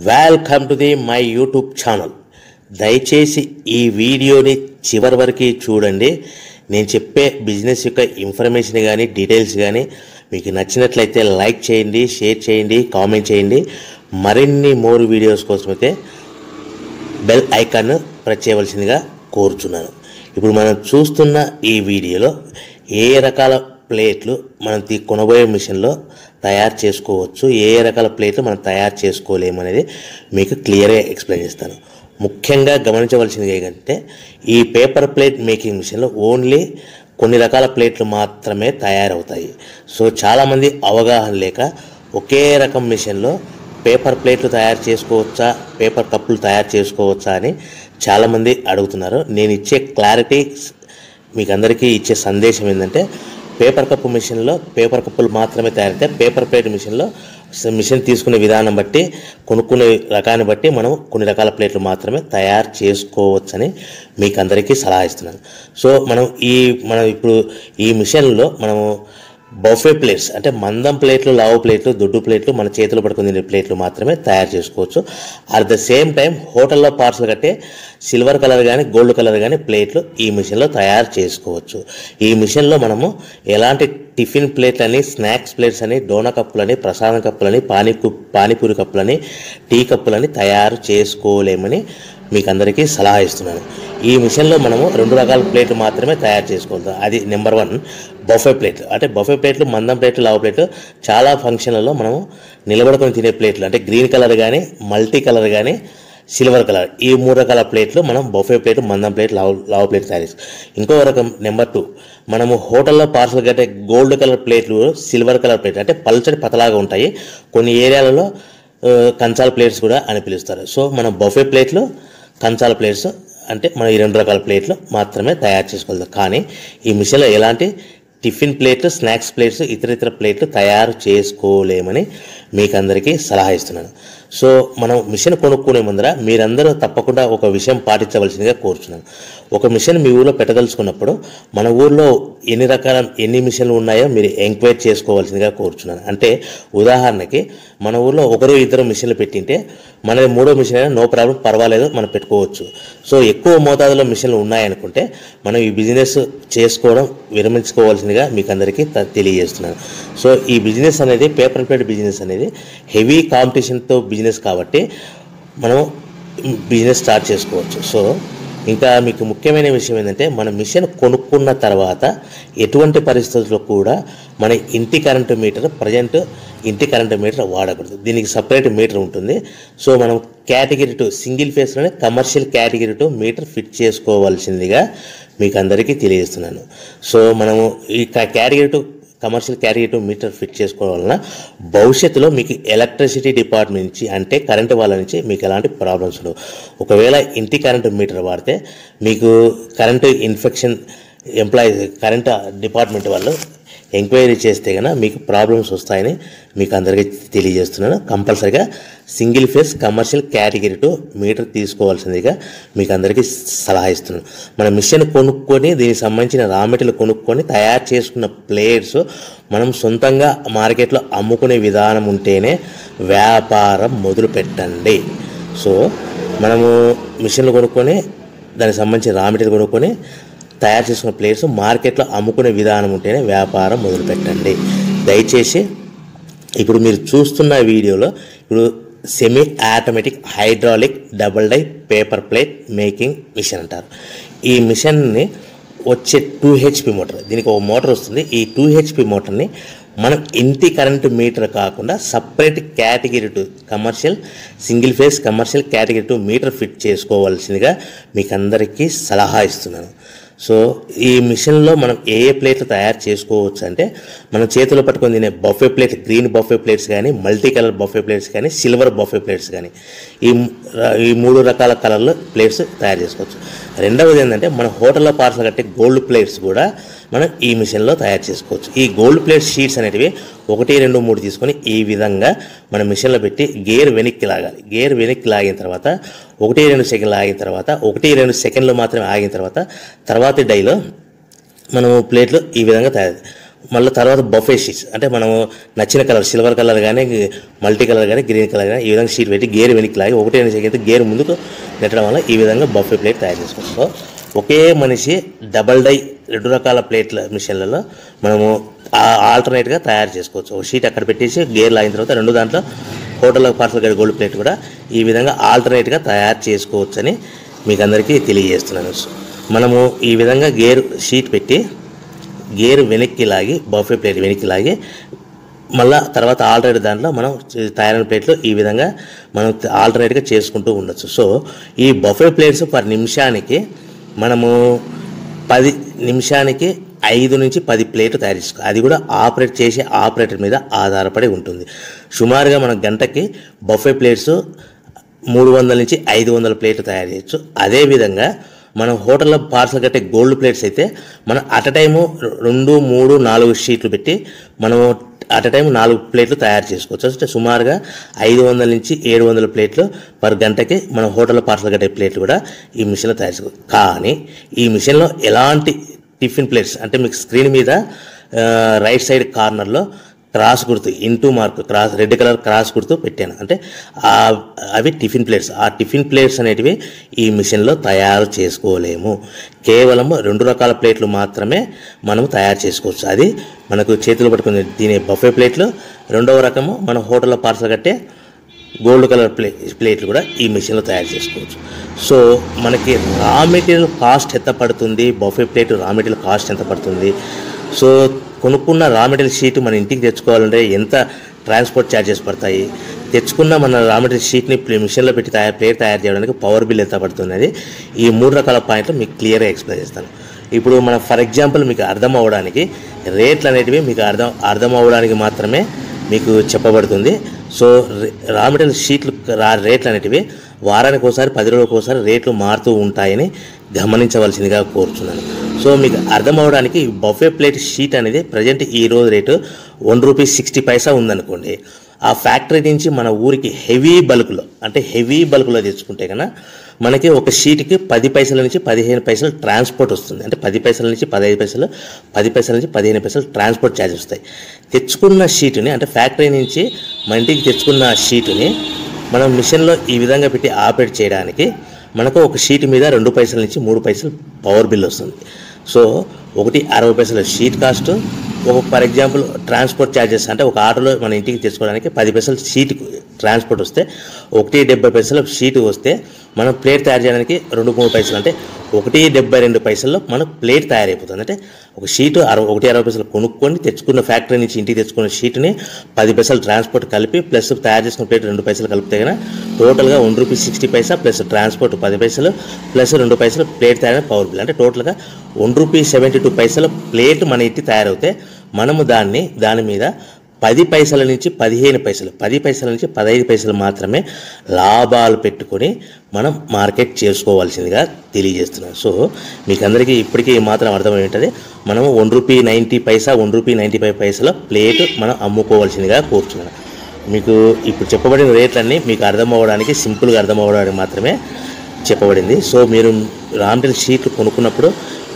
Welcome to the my YouTube channel. దయచేసి ఈ వీడియోని చివరి వరకు చూడండి. నేను చెప్పే బిజినెస్ యొక్క ఇన్ఫర్మేషన్ కానీ డీటెయిల్స్ కానీ మీకు నచ్చినట్లయితే లైక్ చేయండి, షేర్ చేయండి, కామెంట్ చేయండి. మరిన్ని మోర్ వీడియోస్ కోసమైతే బెల్ ఐకాన్ ప్రెస్ చేయవలసిందిగా కోరుచున్నాను. ఇప్పుడు మనం చూస్తున్న ఈ వీడియోలో ఏ రకాల ప్లేట్లు మనం కొనబోయే మిషన్లో తయారు చేసుకోవచ్చు, ఏ రకాల ప్లేట్లు మనం తయారు చేసుకోలేము అనేది మీకు క్లియర్గా ఎక్స్ప్లెయిన్ చేస్తాను. ముఖ్యంగా గమనించవలసింది ఏంటంటే ఈ పేపర్ ప్లేట్ మేకింగ్ మిషన్లో ఓన్లీ కొన్ని రకాల ప్లేట్లు మాత్రమే తయారవుతాయి. సో చాలామంది అవగాహన లేక ఒకే రకం మిషన్లో పేపర్ ప్లేట్లు తయారు చేసుకోవచ్చా, పేపర్ కప్పులు తయారు చేసుకోవచ్చా అని చాలామంది అడుగుతున్నారు. నేను ఇచ్చే క్లారిటీ మీకు అందరికీ ఇచ్చే సందేశం ఏంటంటే పేపర్ కప్పు మిషన్లో పేపర్ కప్పులు మాత్రమే తయారైతే, పేపర్ ప్లేట్ మిషన్లో మిషన్ తీసుకునే విధానం బట్టి, కొనుక్కునే రకాన్ని బట్టి మనం కొన్ని రకాల ప్లేట్లు మాత్రమే తయారు చేసుకోవచ్చని మీకు అందరికీ సలహా ఇస్తున్నాను. సో మనం ఇప్పుడు ఈ మిషన్లో మనము బఫే ప్లేట్స్ అంటే మందం ప్లేట్లు, లావు ప్లేట్లు, దొడ్డు ప్లేట్లు, మన చేతులు పట్టుకుని తినే ప్లేట్లు మాత్రమే తయారు చేసుకోవచ్చు. అట్ ద సేమ్ టైం హోటల్లో పార్సల్ కట్టే సిల్వర్ కలర్ కానీ గోల్డ్ కలర్ కానీ ప్లేట్లు ఈ మిషన్లో తయారు చేసుకోవచ్చు. ఈ మిషన్లో మనము ఎలాంటి టిఫిన్ ప్లేట్లని, స్నాక్స్ ప్లేట్స్ అని, డోనా కప్పులని, ప్రసాదం కప్పులని, పానీపూరి కప్పులని, టీ కప్పులని తయారు చేసుకోలేమని మీకు అందరికీ సలహా ఇస్తున్నాను. ఈ మిషన్లో మనము 2 రకాల ప్లేట్లు మాత్రమే తయారు చేసుకోవాలి. అది నెంబర్ 1 బఫే ప్లేట్లు. అంటే బఫే ప్లేట్లు మందం ప్లేట్లు, లావు ప్లేట్లు చాలా ఫంక్షన్లలో మనము నిలబడుకొని తినే ప్లేట్లు అంటే గ్రీన్ కలర్ కానీ, మల్టీ కలర్ కానీ, సిల్వర్ కలర్, ఈ 3 రకాల ప్లేట్లు మనం బఫే ప్లేట్, మందం ప్లేట్, లావు ప్లేట్ తయారు చేస్తాం. ఇంకో రకం నెంబర్ 2 మనము హోటల్లో పార్సల్ కట్టే గోల్డ్ కలర్ ప్లేట్లు, సిల్వర్ కలర్ ప్లేట్లు అంటే పల్చడి పతలాగా ఉంటాయి. కొన్ని ఏరియాలలో కంచాల ప్లేట్స్ కూడా అని పిలుస్తారు. సో మనం బఫే ప్లేట్లు, కంచాల ప్లేట్స్ అంటే మనం ఈ 2 రకాల ప్లేట్లు మాత్రమే తయారు చేసుకోవాలి. కానీ ఈ మిషన్లో ఎలాంటి టిఫిన్ ప్లేట్లు, స్నాక్స్ ప్లేట్స్, ఇతర ప్లేట్లు తయారు చేసుకోలేమని మీకు అందరికీ సలహా ఇస్తున్నాను. సో మనం మిషన్ కొనుక్కునే ముందర మీరందరూ తప్పకుండా ఒక విషయం పాటించవలసిందిగా కోరుచున్నాను. ఒక మిషన్ మీ ఊళ్ళో పెట్టదలుచుకున్నప్పుడు మన ఊళ్ళో ఎన్ని మిషన్లు ఉన్నాయో మీరు ఎంక్వైరీ చేసుకోవాల్సిందిగా కోరుచున్నాను. అంటే ఉదాహరణకి మన ఊళ్ళో 1-2 మిషన్లు పెట్టింటే మనది 3వ మిషన్ అయినా నో ప్రాబ్లం, పర్వాలేదు, మనం పెట్టుకోవచ్చు. సో ఎక్కువ మోతాదులో మిషన్లు ఉన్నాయనుకుంటే మనం ఈ బిజినెస్ చేసుకోవడం విరమించుకోవాల్సిందిగా మీకు అందరికీ తెలియజేస్తున్నాను. సో ఈ బిజినెస్ అనేది పేపర్ ప్లేట్ బిజినెస్ అనేది హెవీ కాంపిటీషన్తో బిజినెస్ కాబట్టి మనం బిజినెస్ స్టార్ట్ చేసుకోవచ్చు. సో ఇంకా మీకు ముఖ్యమైన విషయం ఏంటంటే మన మిషన్ కొనుక్కున్న తర్వాత ఎటువంటి పరిస్థితుల్లో కూడా మన ఇంటి కరెంటు మీటర్, ఇంటి కరెంటు మీటర్ వాడకూడదు. దీనికి సపరేట్ మీటర్ ఉంటుంది. సో మనం కేటగిరీ 2 సింగిల్ ఫేస్లోనే కమర్షియల్ కేటగిరీ 2 మీటర్ ఫిట్ చేసుకోవాల్సిందిగా మీకు అందరికీ తెలియజేస్తున్నాను. సో మనము ఈ category 2 commercial category 2 meter fit చేసుకోవడం వలన భవిష్యత్తులో మీకు ఎలక్ట్రిసిటీ డిపార్ట్మెంట్ నుంచి అంటే కరెంటు వాళ్ళ నుంచి మీకు ఎలాంటి ప్రాబ్లమ్స్ ఉండవు. ఒకవేళ ఇంటి కరెంటు మీటర్ వాడితే మీకు కరెంటు ఇన్ఫెక్షన్ కరెంటు డిపార్ట్మెంట్ వాళ్ళు ఎంక్వైరీ చేస్తే కనుక మీకు ప్రాబ్లమ్స్ వస్తాయని మీకు అందరికీ తెలియజేస్తున్నాను. కంపల్సరీగా single phase commercial category 2 meter తీసుకోవాల్సిందిగా మీకు అందరికీ సలహా ఇస్తున్నాను. మన మిషన్ కొనుక్కొని దీనికి సంబంధించిన రా మెటీరియల్ కొనుక్కొని తయారు చేసుకున్న ప్లేట్స్ మనం సొంతంగా మార్కెట్లో అమ్ముకునే విధానం ఉంటేనే వ్యాపారం మొదలు పెట్టండి. సో మనము మిషన్లు కొనుక్కొని దానికి సంబంధించిన రా మెటీరియల్ కొనుక్కొని తయారు చేసుకున్న ప్లేట్స్ మార్కెట్లో అమ్ముకునే విధానం ఉంటేనే వ్యాపారం మొదలుపెట్టండి. దయచేసి ఇప్పుడు మీరు చూస్తున్న వీడియోలో ఇప్పుడు semi automatic hydraulic double die paper plate making machine అంటారు. ఈ మిషన్ని వచ్చే 2 HP మోటార్, దీనికి ఒక మోటార్ వస్తుంది. ఈ 2 HP మోటార్ని మనం ఇంటి కరెంటు మీటర్ కాకుండా separate category 2 commercial single phase commercial category 2 meter fit చేసుకోవాల్సిందిగా మీకు అందరికీ సలహా ఇస్తున్నాను. సో ఈ మిషన్లో మనం ఏ ప్లేట్లు తయారు చేసుకోవచ్చు అంటే మనం చేతిలో పట్టుకొని తినే buffet plate, green buffet plates కానీ, మల్టీ కలర్ బఫే ప్లేట్స్ కానీ, సిల్వర్ బఫే ప్లేట్స్ కానీ, ఈ 3 రకాల కలర్లో ప్లేట్స్ తయారు చేసుకోవచ్చు. రెండవది ఏంటంటే మన హోటల్లో పార్సల్ కట్టే గోల్డ్ ప్లేట్స్ కూడా మనం ఈ మిషన్లో తయారు చేసుకోవచ్చు. ఈ గోల్డ్ ప్లేట్ షీట్స్ అనేటివి 1, 2, 3 తీసుకొని ఈ విధంగా మన మిషన్లో పెట్టి గేర్ వెనక్కి లాగాలి. గేర్ వెనక్కి లాగిన తర్వాత 1-2 సెకండ్లు ఆగిన తర్వాత 1-2 సెకండ్లు మాత్రమే ఆగిన తర్వాత తర్వాతి డైలో మనము ప్లేట్లు ఈ విధంగా తయారు మళ్ళీ తర్వాత బఫే షీట్స్ అంటే మనము నచ్చిన కలర్ సిల్వర్ కలర్ కానీ మల్టీ కలర్ కానీ గ్రీన్ కలర్ కానీ ఈ విధంగా షీట్ పెట్టి గేర్ వెనక్కి లాగి ఒకటే అయితే గేర్ ముందుకు నెట్టడం వల్ల ఈ విధంగా బఫే ప్లేట్ తయారు చేసుకోవచ్చు. సో ఒకే మనిషి డబల్ డై 2 రకాల ప్లేట్ల మిషన్లలో మనము ఆల్టర్నేట్గా తయారు చేసుకోవచ్చు. ఒక షీట్ అక్కడ పెట్టేసి గేర్ లాగిన తర్వాత 2 దాంట్లో హోటల్ పార్సల్ గడి గోల్డ్ ప్లేట్ కూడా ఈ విధంగా ఆల్టర్నేట్గా తయారు చేసుకోవచ్చు అని మీకు అందరికీ తెలియజేస్తున్నాను. మనము ఈ విధంగా గేర్ షీట్ పెట్టి గేర్ వెనక్కి లాగి బఫే ప్లేట్ వెనక్కి లాగి మళ్ళీ తర్వాత ఆల్టర్నేట్ దాంట్లో మనం తయారైన ప్లేట్లు ఈ విధంగా మనం ఆల్టర్నేట్గా చేసుకుంటూ ఉండొచ్చు. సో ఈ బఫే ప్లేట్స్ పర్ నిమిషానికి మనము 10 నిమిషానికి 5 నుంచి 10 ప్లేట్లు తయారు చేసుకోవాలి. అది కూడా ఆపరేట్ చేసే ఆపరేటర్ మీద ఆధారపడి ఉంటుంది. సుమారుగా మన గంటకి బఫే ప్లేట్స్ 300 నుంచి 500 ప్లేట్లు తయారు చేయొచ్చు. అదేవిధంగా మనం హోటల్లో పార్సల్ కట్టే గోల్డ్ ప్లేట్స్ అయితే మనం అట్ టైము 2, 3, 4 షీట్లు పెట్టి మనము అట్ టైం 4 ప్లేట్లు తయారు చేసుకోవచ్చు. అంటే సుమారుగా 500 నుంచి 700 ప్లేట్లు పర్ గంటకి మన హోటల్లో పార్సల్ కట్టే ప్లేట్లు కూడా ఈ మిషన్లో తయారు చేసుకోవచ్చు. కానీ ఈ మిషన్లో ఎలాంటి టిఫిన్ ప్లేట్స్ అంటే మీకు స్క్రీన్ మీద రైట్ సైడ్ కార్నర్లో క్రాస్ గుర్తు into mark cross red colour cross గుర్తు పెట్టాను. అంటే అవి టిఫిన్ ప్లేట్స్. ఆ టిఫిన్ ప్లేట్స్ అనేటివి ఈ మిషన్లో తయారు చేసుకోలేము. కేవలం 2 రకాల ప్లేట్లు మాత్రమే మనం తయారు చేసుకోవచ్చు. అది మనకు చేతులు పట్టుకుని తినే బఫే ప్లేట్లు, రెండవ రకము మన హోటల్లో పార్సల్ కట్టే గోల్డ్ కలర్ ప్లేట్లు కూడా ఈ మిషన్లో తయారు చేసుకోవచ్చు. సో మనకి రా మెటీరియల్ కాస్ట్ ఎంత పడుతుంది, buffet plate raw material cost ఎంత పడుతుంది, సో కొనుక్కున్న రా మెటీరియల్ షీట్ మన ఇంటికి తెచ్చుకోవాలంటే ఎంత ట్రాన్స్పోర్ట్ ఛార్జెస్ పడతాయి, తెచ్చుకున్న మన రా మెటీరియల్ షీట్ని మిషన్లో పెట్టి ప్లేట్ తయారు చేయడానికి పవర్ బిల్ ఎంత పడుతుంది, ఈ 3 రకాల పాయింట్లు మీకు క్లియర్గా ఎక్స్ప్లెయిన్ చేస్తాను. ఇప్పుడు మనం ఫర్ ఎగ్జాంపుల్ మీకు అర్థం అవ్వడానికి రేట్లు అనేటివి మీకు అర్థం అవ్వడానికి మాత్రమే మీకు చెప్పబడుతుంది. సో రా మెటీరియల్ షీట్లు రేట్లు అనేటివి వారానికి ఒకసారి 10 రోజులకు ఒకసారి రేట్లు మారుతూ ఉంటాయని గమనించవలసిందిగా కోరుతున్నాను. సో మీకు అర్థం అవ్వడానికి బఫే ప్లేట్ షీట్ అనేది ప్రజెంట్ ఈ రోజు రేటు ₹1.60 ఉందనుకోండి. ఆ ఫ్యాక్టరీ నుంచి మన ఊరికి హెవీ బల్క్లో తెచ్చుకుంటే కన్నా మనకి ఒక షీట్కి 10 పైసల నుంచి 15 పైసలు ట్రాన్స్పోర్ట్ వస్తుంది. అంటే 10 పైసల నుంచి 15 పైసలు, 10 పైసల నుంచి 15 పైసలు ట్రాన్స్పోర్ట్ ఛార్జెస్ వస్తాయి. తెచ్చుకున్న షీటుని అంటే ఫ్యాక్టరీ నుంచి మన ఇంటికి తెచ్చుకున్న షీటుని మనం మిషన్లో ఈ విధంగా పెట్టి ఆపరేట్ చేయడానికి మనకు ఒక షీట్ మీద 2 పైసల నుంచి 3 పైసలు పవర్ బిల్ వస్తుంది. సో ఒకటి 60 పైసల sheet cost, for example transport charges అంటే ఒక ఆటోలో మన ఇంటికి తెచ్చుకోవడానికి 10 పైసలు షీట్ ట్రాన్స్పోర్ట్ వస్తే, 1.70 పైసలు షీట్ వస్తే మనం ప్లేట్ తయారు చేయడానికి 2-3 పైసలు అంటే 1.72 పైసల్లో మనకు ప్లేట్ తయారైపోతుంది. అంటే ఒక షీటు 1.60 పైసలు కొనుక్కొని తెచ్చుకున్న ఫ్యాక్టరీ నుంచి ఇంటికి తెచ్చుకున్న షీట్ని 10 పైసలు ట్రాన్స్పోర్ట్ కలిపి ప్లస్ తయారు చేసుకున్న ప్లేట్ 2 పైసలు కలిపితే కన్నా టోటల్గా ₹1.60 ప్లస్ ట్రాన్స్పోర్ట్ 10 పైసలు ప్లస్ 2 పైసలు ప్లేట్ తయారైన పవర్ బిల్ అంటే టోటల్గా ₹1.72 ప్లేట్ మన ఇంటికి తయారవుతే మనము దాని మీద 10 పైసల నుంచి 15 పైసలు, 10 పైసల నుంచి 15 పైసలు మాత్రమే లాభాలు పెట్టుకొని మనం మార్కెట్ చేసుకోవాల్సిందిగా తెలియజేస్తున్నాను. సో మీకు అందరికీ ఇప్పటికీ మాత్రం అర్థమై ఉంటుంది. మనము ₹1.90, ₹1.95 ప్లేట్ మనం అమ్ముకోవాల్సిందిగా కోరుతున్నాను. మీకు ఇప్పుడు చెప్పబడిన రేట్లన్నీ మీకు అర్థం అవ్వడానికి, సింపుల్గా అర్థం అవ్వడానికి మాత్రమే చెప్పబడింది. సో మీరు రా మెటీరియల్ షీట్లు కొనుక్కున్నప్పుడు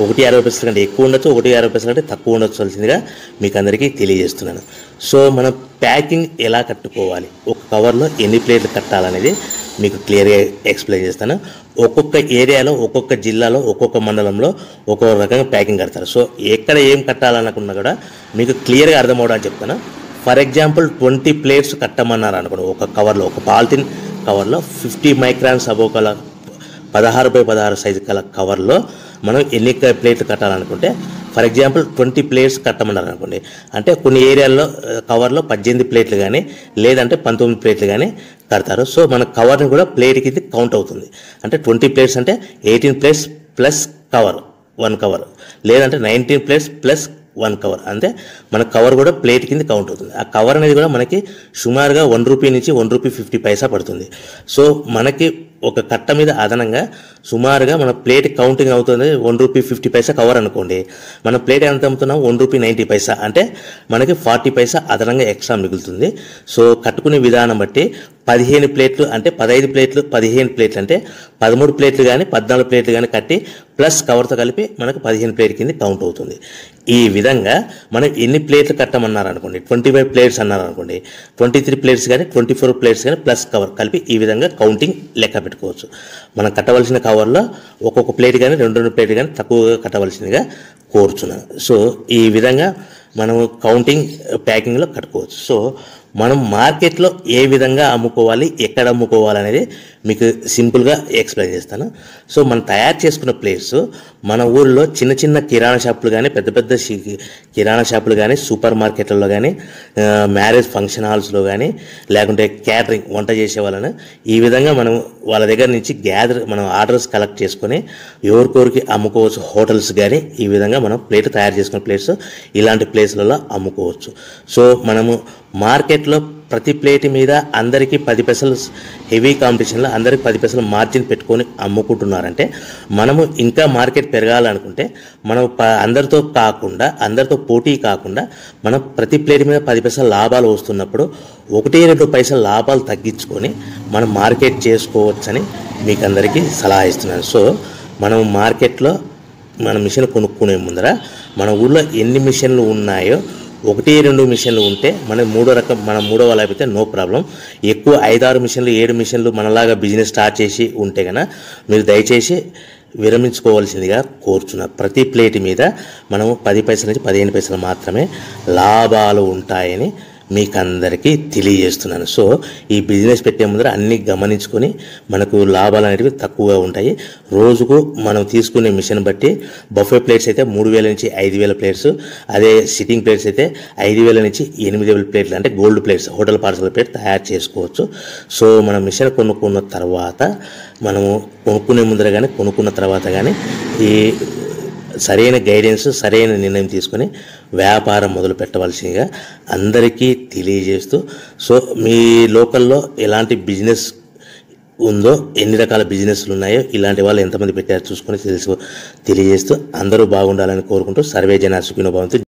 1.60 కంటే ఎక్కువ ఉండొచ్చు, 1.60 కంటే తక్కువ ఉండొచ్చువలసిందిగా మీకు అందరికీ తెలియజేస్తున్నాను. సో మనం ప్యాకింగ్ ఎలా కట్టుకోవాలి, ఒక కవర్లో ఎన్ని ప్లేట్లు కట్టాలనేది మీకు క్లియర్గా ఎక్స్ప్లెయిన్ చేస్తాను. ఒక్కొక్క ఏరియాలో, ఒక్కొక్క జిల్లాలో, ఒక్కొక్క మండలంలో ఒక్కొక్క రకంగా ప్యాకింగ్ కడతారు. సో ఎక్కడ ఏం కట్టాలనుకున్నా కూడా మీకు క్లియర్గా అర్థం అవ్వడానికి చెప్తాను. ఫర్ ఎగ్జాంపుల్ 20 ప్లేట్స్ కట్టమన్నారు అనుకోండి, ఒక కవర్లో, ఒక పాలిథిన్ కవర్లో 50 మైక్రాన్స్ అబోకల 16x16 సైజు కల కవర్లో మనం ఎన్ని ప్లేట్లు కట్టాలనుకుంటే, ఫర్ ఎగ్జాంపుల్ 20 ప్లేట్స్ కట్టమన్నారు అనుకోండి, అంటే కొన్ని ఏరియాల్లో కవర్లో 18 ప్లేట్లు కానీ లేదంటే 19 ప్లేట్లు కానీ కడతారు. సో మన కవర్ని కూడా ప్లేట్ కింద కౌంట్ అవుతుంది. అంటే 20 ప్లేట్స్ అంటే 18 ప్లేట్స్ ప్లస్ కవర్ 1 కవర్, లేదంటే 19 ప్లేట్స్ ప్లస్ 1 కవర్, అంటే మన కవర్ కూడా ప్లేట్ కింద కౌంట్ అవుతుంది. ఆ కవర్ అనేది కూడా మనకి సుమారుగా ₹1 నుంచి ₹1.50 పడుతుంది. సో మనకి ఒక కట్ట మీద అదనంగా సుమారుగా మన ప్లేట్ కౌంటింగ్ అవుతుంది ₹1.50 కవర్ అనుకోండి. మన ప్లేట్ ఎంత అమ్ముతున్నాం ₹1.90 అంటే మనకి 40 పైసా అదనంగా ఎక్స్ట్రా మిగులుతుంది. సో కట్టుకునే విధానం బట్టి 15 ప్లేట్లు అంటే 15 ప్లేట్లు 15 ప్లేట్లు అంటే 13 ప్లేట్లు కానీ 14 ప్లేట్లు కానీ కట్టి ప్లస్ కవర్తో కలిపి మనకు 15 ప్లేట్ కింద కౌంట్ అవుతుంది. ఈ విధంగా మనం ఎన్ని ప్లేట్లు కట్టమన్నారు అనుకోండి, 25 ప్లేట్స్ అన్నారు అనుకోండి, 23 ప్లేట్స్ కానీ 24 ప్లేట్స్ కానీ ప్లస్ కవర్ కలిపి ఈ విధంగా కౌంటింగ్ లెక్క పెట్టుకోవచ్చు. మనం కట్టవలసిన కవర్లో ఒక్కొక్క ప్లేట్ కానీ 2 ప్లేట్ కానీ తక్కువగా కట్టవలసిందిగా కోరుచున్నాను. సో ఈ విధంగా మనం కౌంటింగ్ ప్యాకింగ్లో కట్టుకోవచ్చు. సో మనం మార్కెట్లో ఏ విధంగా అమ్ముకోవాలి, ఎక్కడ అమ్ముకోవాలి అనేది మీకు సింపుల్గా ఎక్స్ప్లెయిన్ చేస్తాను. సో మనం తయారు చేసుకున్న ప్లేట్స్ మన ఊరిలో చిన్న చిన్న కిరాణా షాపులు కానీ పెద్ద పెద్ద కిరాణా షాపులు కానీ సూపర్ మార్కెట్లలో కానీ మ్యారేజ్ ఫంక్షన్ హాల్స్లో కానీ లేకుంటే క్యాటరింగ్ వంట చేసే వాళ్ళని ఈ విధంగా మనం వాళ్ళ దగ్గర నుంచి మనం ఆర్డర్స్ కలెక్ట్ చేసుకొని ఎవరికొరికి అమ్ముకోవచ్చు. హోటల్స్ కానీ ఈ విధంగా మనం ప్లేట్ తయారు చేసుకున్న ప్లేట్స్ ఇలాంటి ప్లేస్లలో అమ్ముకోవచ్చు. సో మనము మార్కెట్లో ప్రతి ప్లేట్ మీద అందరికీ 10 పైసలు హెవీ కాంపిటీషన్లో అందరికి 10 పైసలు మార్జిన్ పెట్టుకొని అమ్ముకుంటున్నారంటే మనము ఇంకా మార్కెట్ పెరగాలనుకుంటే మనం అందరితో పోటీ కాకుండా మనం ప్రతి ప్లేట్ మీద 10 పైసలు లాభాలు వస్తున్నప్పుడు 1-2 పైసలు లాభాలు తగ్గించుకొని మనం మార్కెట్ చేసుకోవచ్చని మీకు అందరికీ సలహా ఇస్తున్నాను. సో మనం మార్కెట్లో మన మిషన్ కొనుక్కునే ముందర మన ఊళ్ళో ఎన్ని మిషన్లు ఉన్నాయో 1-2 మిషన్లు ఉంటే మనం మూడో వాళ్ళు అయిపోతే నో ప్రాబ్లం. ఎక్కువ 5-6 మిషన్లు 7 మిషన్లు మనలాగా బిజినెస్ స్టార్ట్ చేసి ఉంటే కనుక మీరు దయచేసి విరమించుకోవాల్సిందిగా కోరుచున్నారు. ప్రతి ప్లేట్ మీద మనము 10 పైసల నుంచి 15 పైసలు మాత్రమే లాభాలు ఉంటాయని మీకు అందరికీ తెలియజేస్తున్నాను. సో ఈ బిజినెస్ పెట్టే ముందర అన్నీ గమనించుకొని మనకు లాభాలు అనేవి తక్కువగా ఉంటాయి. రోజుకు మనం తీసుకునే మిషన్ బట్టి బఫే ప్లేట్స్ అయితే 3,000 నుంచి 5,000 ప్లేట్స్, అదే సిట్టింగ్ ప్లేట్స్ అయితే 5,000 నుంచి 8,000 ప్లేట్లు అంటే gold plates hotel parcel plate తయారు చేసుకోవచ్చు. సో మనం మిషన్ కొనుక్కున్న తర్వాత మనము కొనుక్కునే ముందర కానీ కొనుక్కున్న తర్వాత కానీ ఈ సరైన గైడెన్స్ సరైన నిర్ణయం తీసుకొని వ్యాపారం మొదలు పెట్టవలసిందిగా అందరికీ తెలియజేస్తూ, సో మీ లోకల్లో ఎలాంటి బిజినెస్ ఉందో ఎన్ని రకాల బిజినెస్లు ఉన్నాయో ఇలాంటి వాళ్ళు ఎంతమంది పెట్టారో చూసుకొని తెలియజేస్తూ అందరూ బాగుండాలని కోరుకుంటూ సర్వే జనా సుఖినో భవంతు.